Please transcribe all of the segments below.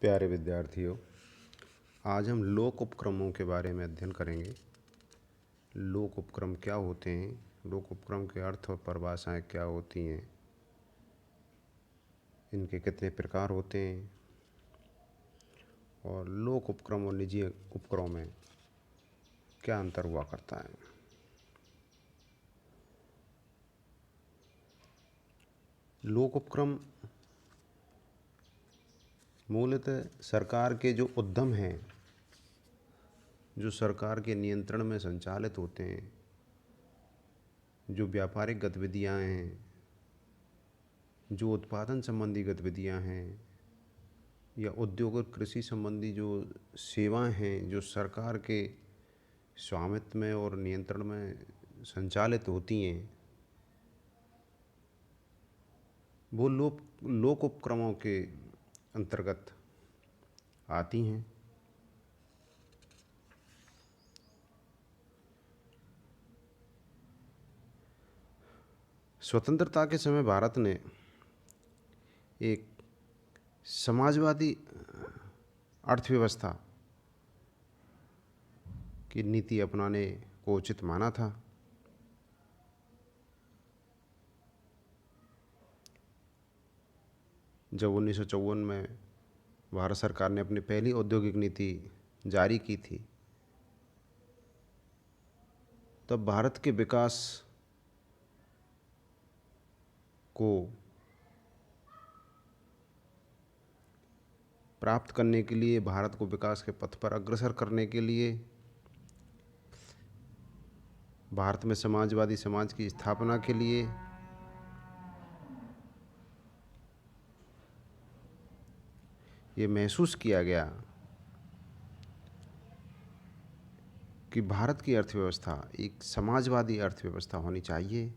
प्यारे विद्यार्थियों, आज हम लोक उपक्रमों के बारे में अध्ययन करेंगे। लोक उपक्रम क्या होते हैं, लोक उपक्रम के अर्थ और परिभाषाएं क्या होती हैं, इनके कितने प्रकार होते हैं और लोक उपक्रम और निजी उपक्रम में क्या अंतर हुआ करता है। लोक उपक्रम मूलतः सरकार के जो उद्यम हैं, जो सरकार के नियंत्रण में संचालित होते हैं, जो व्यापारिक गतिविधियां हैं, जो उत्पादन संबंधी गतिविधियां हैं या उद्योग और कृषि संबंधी जो सेवाएं हैं, जो सरकार के स्वामित्व में और नियंत्रण में संचालित होती हैं, वो लोक उपक्रमों के अंतर्गत आती हैं। स्वतंत्रता के समय भारत ने एक समाजवादी अर्थव्यवस्था की नीति अपनाने को उचित माना था। जब 1954 में भारत सरकार ने अपनी पहली औद्योगिक नीति जारी की थी, तब भारत के विकास को प्राप्त करने के लिए, भारत को विकास के पथ पर अग्रसर करने के लिए, भारत में समाजवादी समाज की स्थापना के लिए ये महसूस किया गया कि भारत की अर्थव्यवस्था एक समाजवादी अर्थव्यवस्था होनी चाहिए,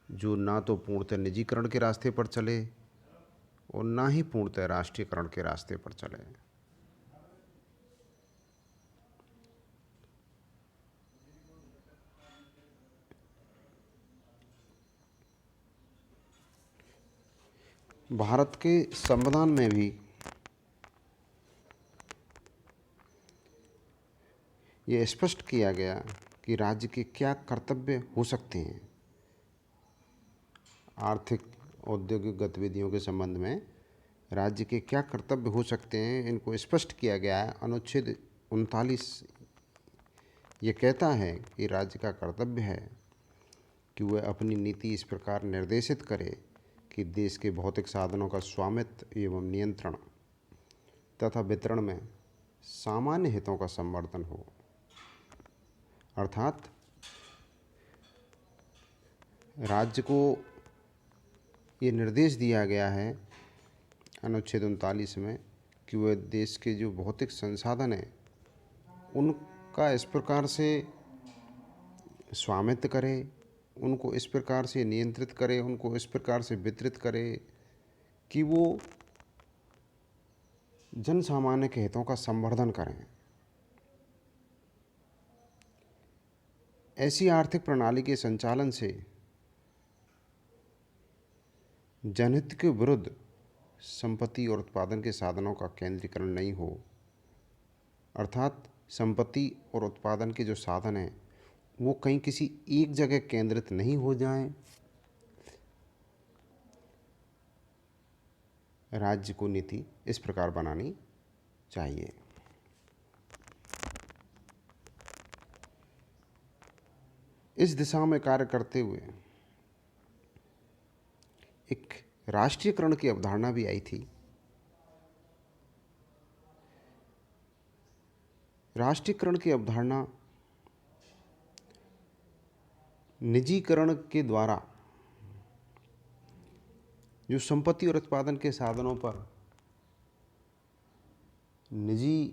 जो ना तो पूर्णतः निजीकरण के रास्ते पर चले और ना ही पूर्णतः राष्ट्रीयकरण के रास्ते पर चले। भारत के संविधान में भी ये स्पष्ट किया गया कि राज्य के क्या कर्तव्य हो सकते हैं। आर्थिक औद्योगिक गतिविधियों के संबंध में राज्य के क्या कर्तव्य हो सकते हैं, इनको स्पष्ट किया गया है। अनुच्छेद 39 ये कहता है कि राज्य का कर्तव्य है कि वह अपनी नीति इस प्रकार निर्देशित करे कि देश के भौतिक साधनों का स्वामित्व एवं नियंत्रण तथा वितरण में सामान्य हितों का संवर्धन हो। अर्थात राज्य को ये निर्देश दिया गया है अनुच्छेद 39 में कि वह देश के जो भौतिक संसाधन हैं उनका इस प्रकार से स्वामित्व करे, उनको इस प्रकार से नियंत्रित करे, उनको इस प्रकार से वितरित करे कि वो जन सामान्य के हितों का संवर्धन करें। ऐसी आर्थिक प्रणाली के संचालन से जनहित के विरुद्ध संपत्ति और उत्पादन के साधनों का केंद्रीकरण नहीं हो। अर्थात संपत्ति और उत्पादन के जो साधन हैं वो कहीं किसी एक जगह केंद्रित नहीं हो जाएं। राज्य को नीति इस प्रकार बनानी चाहिए। इस दिशा में कार्य करते हुए एक राष्ट्रीयकरण की अवधारणा भी आई थी। राष्ट्रीयकरण की अवधारणा निजीकरण के द्वारा जो संपत्ति और उत्पादन के साधनों पर निजी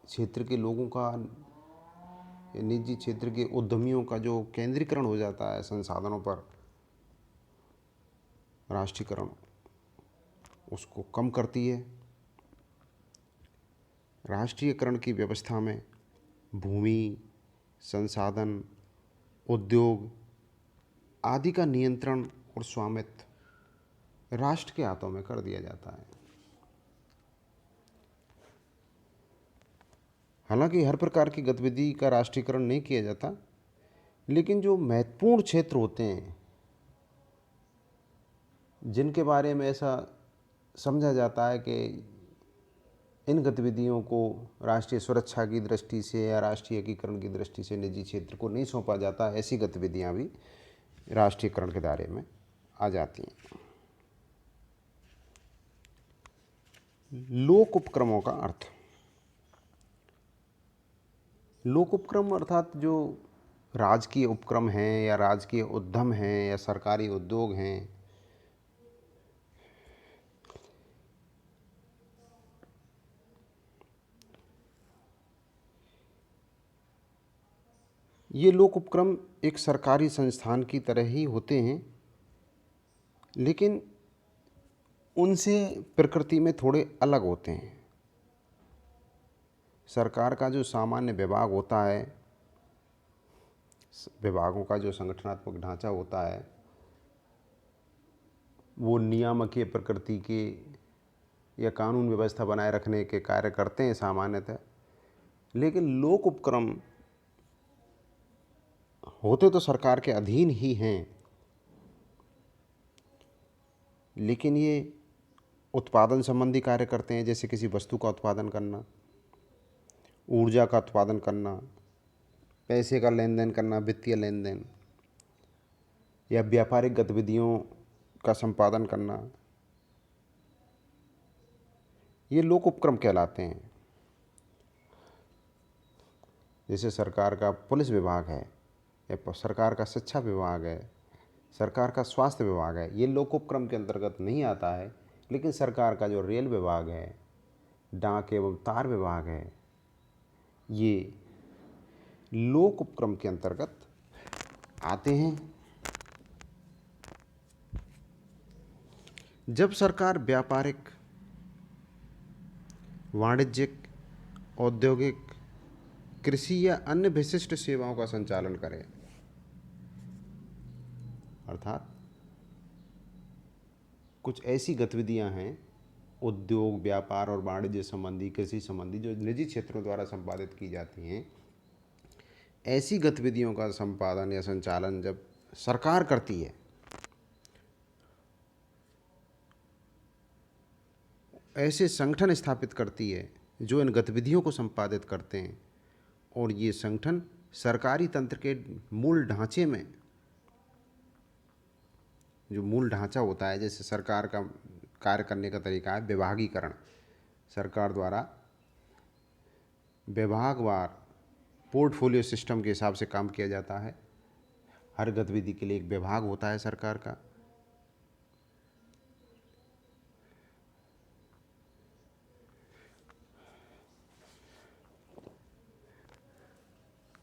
क्षेत्र के लोगों का, निजी क्षेत्र के उद्यमियों का जो केंद्रीकरण हो जाता है संसाधनों पर, राष्ट्रीयकरण उसको कम करती है। राष्ट्रीयकरण की व्यवस्था में भूमि, संसाधन, उद्योग आदि का नियंत्रण और स्वामित्व राष्ट्र के हाथों में कर दिया जाता है। हालांकि हर प्रकार की गतिविधि का राष्ट्रीयकरण नहीं किया जाता, लेकिन जो महत्वपूर्ण क्षेत्र होते हैं जिनके बारे में ऐसा समझा जाता है कि इन गतिविधियों को राष्ट्रीय सुरक्षा की दृष्टि से या राष्ट्रीय एकीकरण की दृष्टि से निजी क्षेत्र को नहीं सौंपा जाता, ऐसी गतिविधियां भी राष्ट्रीयकरण के दायरे में आ जाती हैं। लोक उपक्रमों का अर्थ। लोक उपक्रम अर्थात जो राजकीय उपक्रम हैं या राजकीय उद्यम हैं या सरकारी उद्योग हैं, ये लोक उपक्रम एक सरकारी संस्थान की तरह ही होते हैं, लेकिन उनसे प्रकृति में थोड़े अलग होते हैं। सरकार का जो सामान्य विभाग होता है, विभागों का जो संगठनात्मक ढांचा होता है, वो नियामकीय प्रकृति के या कानून व्यवस्था बनाए रखने के कार्य करते हैं सामान्यतः। लेकिन लोक उपक्रम होते तो सरकार के अधीन ही हैं, लेकिन ये उत्पादन संबंधी कार्य करते हैं, जैसे किसी वस्तु का उत्पादन करना, ऊर्जा का उत्पादन करना, पैसे का लेन देन करना, वित्तीय लेन देन, या व्यापारिक गतिविधियों का संपादन करना, ये लोक उपक्रम कहलाते हैं। जैसे सरकार का पुलिस विभाग है या सरकार का शिक्षा विभाग है, सरकार का स्वास्थ्य विभाग है, ये लोक उपक्रम के अंतर्गत नहीं आता है। लेकिन सरकार का जो रेल विभाग है, डाक एवं तार विभाग है, ये लोक उपक्रम के अंतर्गत आते हैं। जब सरकार व्यापारिक, वाणिज्यिक, औद्योगिक, कृषि या अन्य विशिष्ट सेवाओं का संचालन करे, अर्थात कुछ ऐसी गतिविधियां हैं, उद्योग, व्यापार और वाणिज्य संबंधी, कृषि संबंधी, जो निजी क्षेत्रों द्वारा संपादित की जाती हैं, ऐसी गतिविधियों का संपादन या संचालन जब सरकार करती है, ऐसे संगठन स्थापित करती है जो इन गतिविधियों को संपादित करते हैं, और ये संगठन सरकारी तंत्र के मूल ढांचे में, जो मूल ढांचा होता है, जैसे सरकार का कार्य करने का तरीका है विभागीकरण। सरकार द्वारा विभागवार पोर्टफोलियो सिस्टम के हिसाब से काम किया जाता है। हर गतिविधि के लिए एक विभाग होता है सरकार का।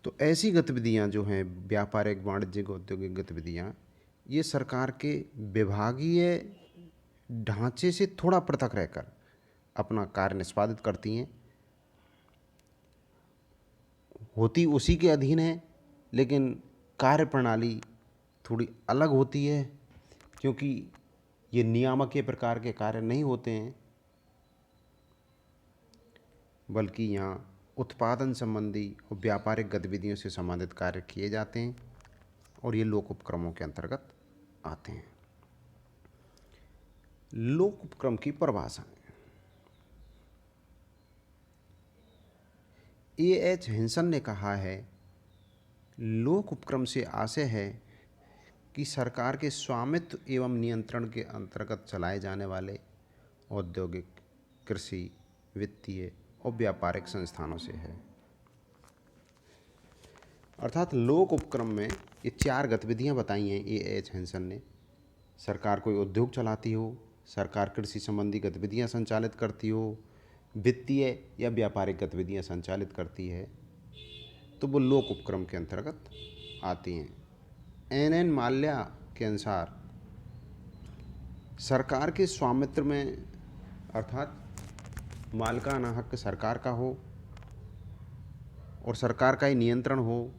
तो ऐसी गतिविधियां जो हैं, व्यापारिक, वाणिज्यिक, औद्योगिक गतिविधियां, ये सरकार के विभागीय ढांचे से थोड़ा पृथक रहकर अपना कार्य निष्पादित करती हैं। होती उसी के अधीन है, लेकिन कार्य प्रणाली थोड़ी अलग होती है, क्योंकि ये नियामकीय प्रकार के कार्य नहीं होते हैं, बल्कि यहाँ उत्पादन संबंधी और व्यापारिक गतिविधियों से संबंधित कार्य किए जाते हैं, और ये लोक उपक्रमों के अंतर्गत आते हैं। लोक उपक्रम की परिभाषा। A.H. हिंसन ने कहा है, लोक उपक्रम से आशय है कि सरकार के स्वामित्व एवं नियंत्रण के अंतर्गत चलाए जाने वाले औद्योगिक, कृषि, वित्तीय और व्यापारिक संस्थानों से है। अर्थात लोक उपक्रम में ये 4 गतिविधियां बताई हैं A.H. हिंसन ने। सरकार कोई उद्योग चलाती हो, सरकार कृषि संबंधी गतिविधियां संचालित करती हो, वित्तीय या व्यापारिक गतिविधियां संचालित करती है, तो वो लोक उपक्रम के अंतर्गत आती हैं। N.N. माल्या के अनुसार सरकार के स्वामित्व में, अर्थात मालिकाना हक सरकार का हो और सरकार का ही नियंत्रण हो,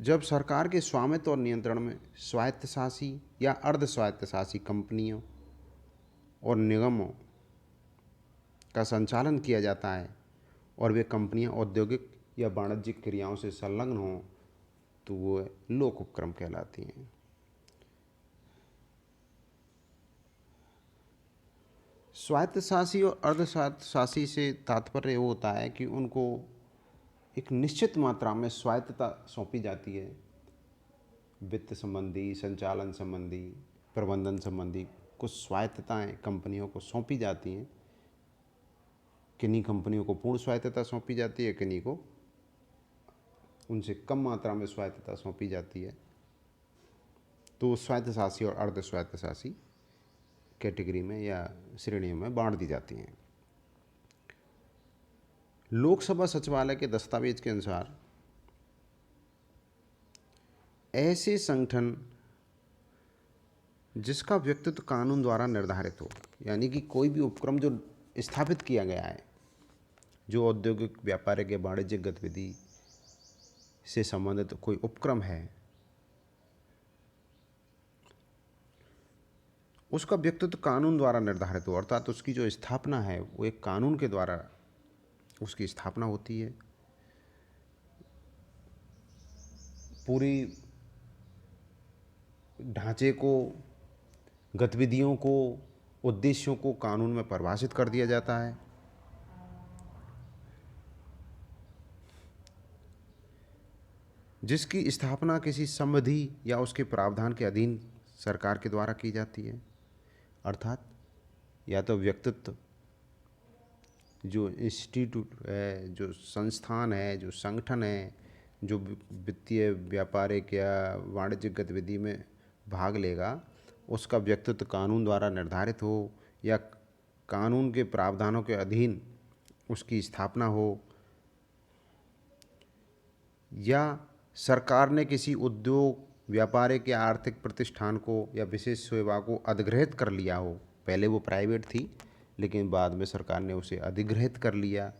जब सरकार के स्वामित्व और नियंत्रण में स्वायत्तशासी या अर्ध स्वायत्तशासी कंपनियों और निगमों का संचालन किया जाता है और वे कंपनियां औद्योगिक या वाणिज्यिक क्रियाओं से संलग्न हों तो वो लोक उपक्रम कहलाती हैं। स्वायत्तशासी और अर्धस्वायत्तशासी से तात्पर्य वो होता है कि उनको एक निश्चित मात्रा में स्वायत्तता सौंपी जाती है। वित्त संबंधी, संचालन संबंधी, प्रबंधन संबंधी कुछ स्वायत्तताएं कंपनियों को सौंपी जाती हैं। किन्हीं कंपनियों को पूर्ण स्वायत्तता सौंपी जाती है, किन्हीं को उनसे कम मात्रा में स्वायत्तता सौंपी जाती है। तो स्वायत्तशासी और अर्ध स्वायत्तशासी कैटेगरी में या श्रेणियों में बांट दी जाती हैं। लोकसभा सचिवालय के दस्तावेज के अनुसार ऐसे संगठन जिसका व्यक्तित्व कानून द्वारा निर्धारित हो, यानी कि कोई भी उपक्रम जो स्थापित किया गया है, जो औद्योगिक, व्यापारिक या वाणिज्यिक गतिविधि से संबंधित कोई उपक्रम है, उसका व्यक्तित्व कानून द्वारा निर्धारित हो, अर्थात उसकी जो स्थापना है वो एक कानून के द्वारा उसकी स्थापना होती है। पूरी ढांचे को, गतिविधियों को, उद्देश्यों को कानून में परिभाषित कर दिया जाता है। जिसकी स्थापना किसी संविधि या उसके प्रावधान के अधीन सरकार के द्वारा की जाती है। अर्थात या तो व्यक्तित्व, जो इंस्टीट्यूट है, जो संस्थान है, जो संगठन है, जो वित्तीय, व्यापारिक या वाणिज्यिक गतिविधि में भाग लेगा, उसका व्यक्तित्व कानून द्वारा निर्धारित हो या कानून के प्रावधानों के अधीन उसकी स्थापना हो, या सरकार ने किसी उद्योग, व्यापारिक या आर्थिक प्रतिष्ठान को या विशेष सेवा को अधिग्रहित कर लिया हो। पहले वो प्राइवेट थी लेकिन बाद में सरकार ने उसे अधिग्रहित कर लिया।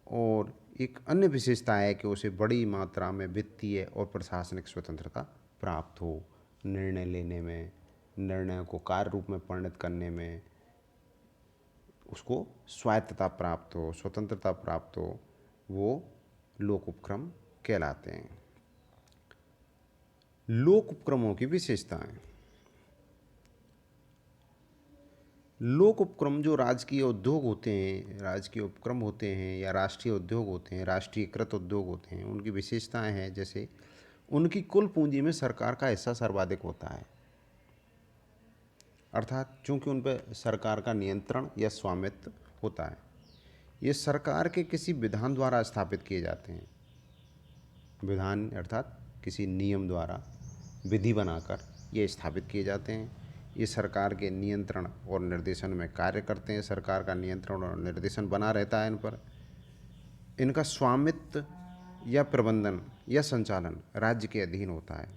और एक अन्य विशेषता है कि उसे बड़ी मात्रा में वित्तीय और प्रशासनिक स्वतंत्रता प्राप्त हो। निर्णय लेने में, निर्णयों को कार्य रूप में परिणत करने में उसको स्वायत्तता प्राप्त हो, स्वतंत्रता प्राप्त हो, वो लोक उपक्रम कहलाते हैं। लोक उपक्रमों की विशेषताएं। लोक उपक्रम जो राजकीय उद्योग होते हैं, राजकीय उपक्रम होते हैं या राष्ट्रीय उद्योग होते हैं, राष्ट्रीयकृत उद्योग होते हैं, उनकी विशेषताएं हैं जैसे उनकी कुल पूंजी में सरकार का हिस्सा सर्वाधिक होता है। अर्थात चूंकि उन पर सरकार का नियंत्रण या स्वामित्व होता है। ये सरकार के किसी विधान द्वारा स्थापित किए जाते हैं। विधान अर्थात किसी नियम द्वारा विधि बनाकर ये स्थापित किए जाते हैं। ये सरकार के नियंत्रण और निर्देशन में कार्य करते हैं। सरकार का नियंत्रण और निर्देशन बना रहता है इन पर। इनका स्वामित्व या प्रबंधन या संचालन राज्य के अधीन होता है।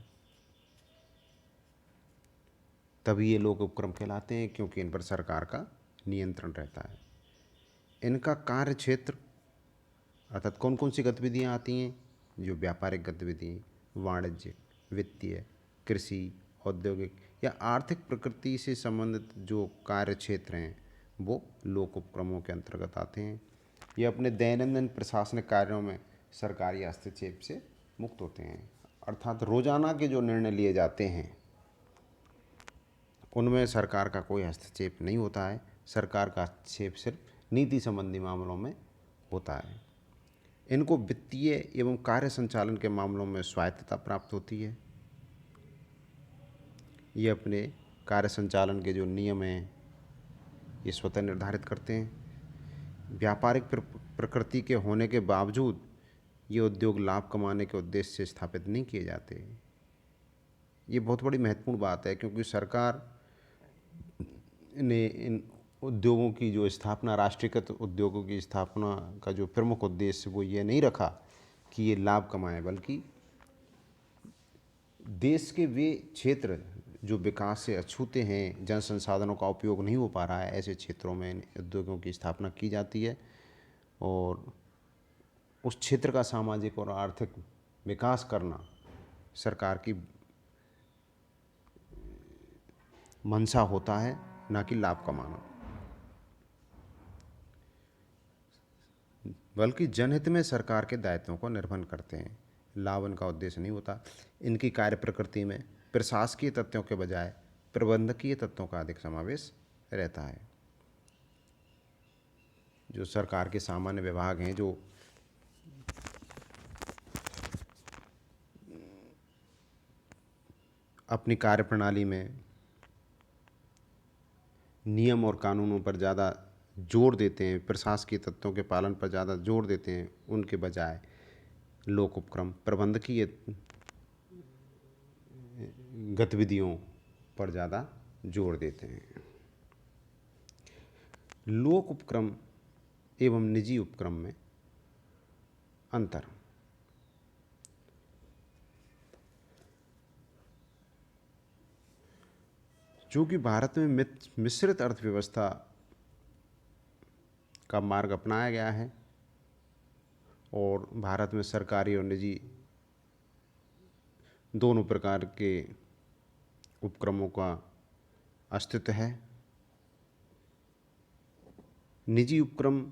तभी ये लोक उपक्रम कहलाते हैं, क्योंकि इन पर सरकार का नियंत्रण रहता है। इनका कार्य क्षेत्र अर्थात कौन कौन सी गतिविधियाँ आती हैं, जो व्यापारिक गतिविधि, वाणिज्य, वित्तीय, कृषि, औद्योगिक या आर्थिक प्रकृति से संबंधित जो कार्य क्षेत्र हैं वो लोक उपक्रमों के अंतर्गत आते हैं। ये अपने दैनंदिन प्रशासनिक कार्यों में सरकारी हस्तक्षेप से मुक्त होते हैं। अर्थात रोजाना के जो निर्णय लिए जाते हैं उनमें सरकार का कोई हस्तक्षेप नहीं होता है। सरकार का हस्तक्षेप सिर्फ नीति संबंधी मामलों में होता है। इनको वित्तीय एवं कार्य संचालन के मामलों में स्वायत्तता प्राप्त होती है। ये अपने कार्य संचालन के जो नियम हैं ये स्वतः निर्धारित करते हैं। व्यापारिक प्रकृति के होने के बावजूद ये उद्योग लाभ कमाने के उद्देश्य से स्थापित नहीं किए जाते। ये बहुत बड़ी महत्वपूर्ण बात है, क्योंकि सरकार ने इन उद्योगों की जो स्थापना, राष्ट्रीयकृत उद्योगों की स्थापना का जो प्रमुख उद्देश्य वो ये नहीं रखा कि ये लाभ कमाएं, बल्कि देश के वे क्षेत्र जो विकास से अछूते हैं, जन संसाधनों का उपयोग नहीं हो पा रहा है, ऐसे क्षेत्रों में इन उद्योगों की स्थापना की जाती है और उस क्षेत्र का सामाजिक और आर्थिक विकास करना सरकार की मंशा होता है, ना कि लाभ कमाना। बल्कि जनहित में सरकार के दायित्वों को निर्वहन करते हैं। लाभ इनका उद्देश्य नहीं होता। इनकी कार्य प्रकृति में प्रशासकीय तथ्यों के बजाय प्रबंधकीय तत्वों का अधिक समावेश रहता है। जो सरकार के सामान्य विभाग हैं, जो अपनी कार्यप्रणाली में नियम और कानूनों पर ज़्यादा जोर देते हैं, प्रशासकीय तत्वों के पालन पर ज़्यादा जोर देते हैं, उनके बजाय लोक उपक्रम प्रबंधकीय गतिविधियों पर ज़्यादा जोर देते हैं। लोक उपक्रम एवं निजी उपक्रम में अंतर। चूँकि भारत में मिश्रित अर्थव्यवस्था का मार्ग अपनाया गया है और भारत में सरकारी और निजी दोनों प्रकार के उपक्रमों का अस्तित्व है। निजी उपक्रम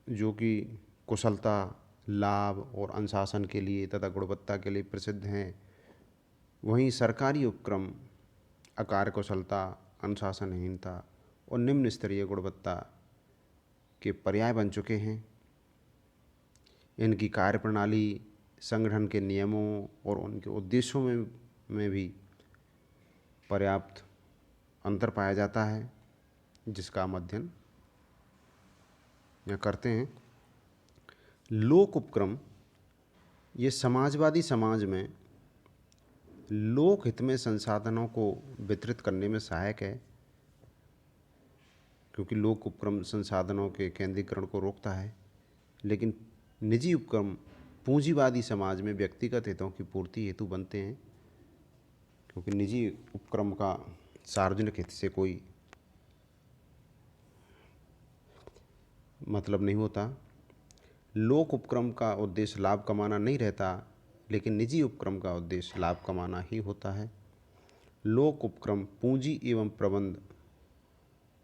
जो कि कुशलता, लाभ और अनुशासन के लिए तथा गुणवत्ता के लिए प्रसिद्ध हैं, वहीं सरकारी उपक्रम अकार्यकुशलता, अनुशासनहीनता और निम्न स्तरीय गुणवत्ता के पर्याय बन चुके हैं। इनकी कार्यप्रणाली, संगठन के नियमों और उनके उद्देश्यों में भी पर्याप्त अंतर पाया जाता है, जिसका हम अध्ययन यहाँ करते हैं। लोक उपक्रम ये समाजवादी समाज में लोक हित में संसाधनों को वितरित करने में सहायक है, क्योंकि लोक उपक्रम संसाधनों के केंद्रीकरण को रोकता है। लेकिन निजी उपक्रम पूंजीवादी समाज में व्यक्तिगत हितों की पूर्ति हेतु बनते हैं, क्योंकि निजी उपक्रम का सार्वजनिक हित से कोई मतलब नहीं होता। लोक उपक्रम का उद्देश्य लाभ कमाना नहीं रहता, लेकिन निजी उपक्रम का उद्देश्य लाभ कमाना ही होता है। लोक उपक्रम पूंजी एवं प्रबंध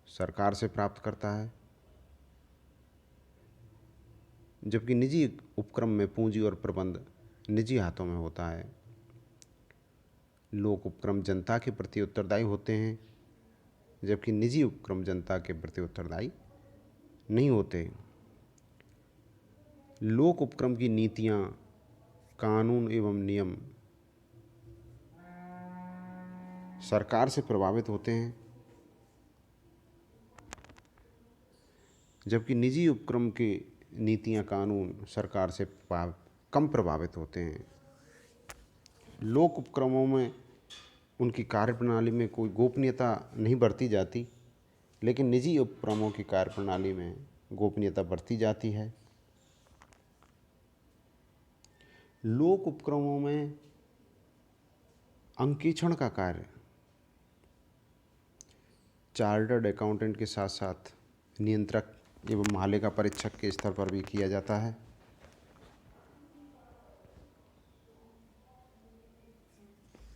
सरकार से प्राप्त करता है, जबकि निजी उपक्रम में पूंजी और प्रबंध निजी हाथों में होता है। लोक उपक्रम जनता के प्रति उत्तरदायी होते हैं, जबकि निजी उपक्रम जनता के प्रति उत्तरदायी नहीं होते। लोक उपक्रम की नीतियाँ, कानून एवं नियम सरकार से प्रभावित होते हैं, जबकि निजी उपक्रम की नीतियाँ, कानून सरकार से कम प्रभावित होते हैं। लोक उपक्रमों में उनकी कार्यप्रणाली में कोई गोपनीयता नहीं बरती जाती, लेकिन निजी उपक्रमों की कार्यप्रणाली में गोपनीयता बरती जाती है। लोक उपक्रमों में अंकेक्षण का कार्य चार्टर्ड अकाउंटेंट के साथ साथ नियंत्रक एवं महालेखा परीक्षक के स्तर पर भी किया जाता है।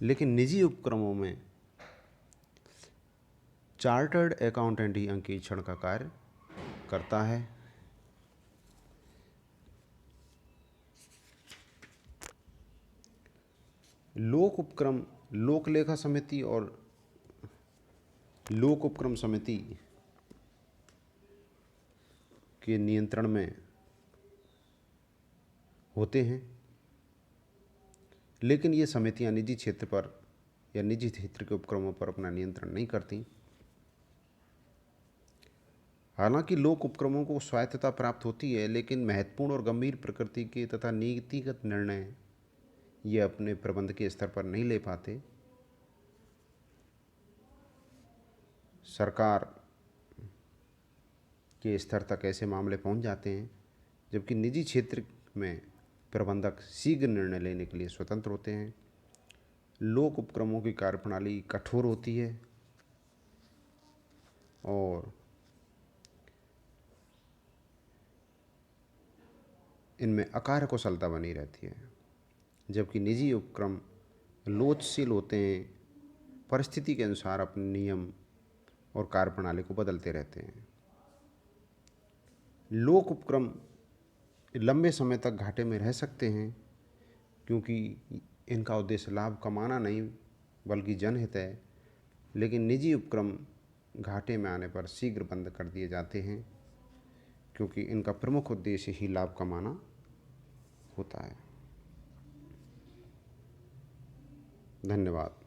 लेकिन निजी उपक्रमों में चार्टर्ड अकाउंटेंट ही अंकेक्षण का कार्य करता है। लोक उपक्रम लोक लेखा समिति और लोक उपक्रम समिति के नियंत्रण में होते हैं, लेकिन ये समितियां निजी क्षेत्र पर या निजी क्षेत्र के उपक्रमों पर अपना नियंत्रण नहीं करती। हालांकि लोक उपक्रमों को स्वायत्तता प्राप्त होती है, लेकिन महत्वपूर्ण और गंभीर प्रकृति के तथा नीतिगत निर्णय ये अपने प्रबंध के स्तर पर नहीं ले पाते। सरकार के स्तर तक ऐसे मामले पहुंच जाते हैं, जबकि निजी क्षेत्र में प्रबंधक शीघ्र निर्णय लेने के लिए स्वतंत्र होते हैं। लोक उपक्रमों की कार्यप्रणाली कठोर होती है और इनमें अकार्यकुशलता बनी रहती है, जबकि निजी उपक्रम लोचशील होते हैं, परिस्थिति के अनुसार अपने नियम और कार्यप्रणाली को बदलते रहते हैं। लोक उपक्रम लंबे समय तक घाटे में रह सकते हैं, क्योंकि इनका उद्देश्य लाभ कमाना नहीं बल्कि जनहित है। लेकिन निजी उपक्रम घाटे में आने पर शीघ्र बंद कर दिए जाते हैं, क्योंकि इनका प्रमुख उद्देश्य ही लाभ कमाना होता है। धन्यवाद।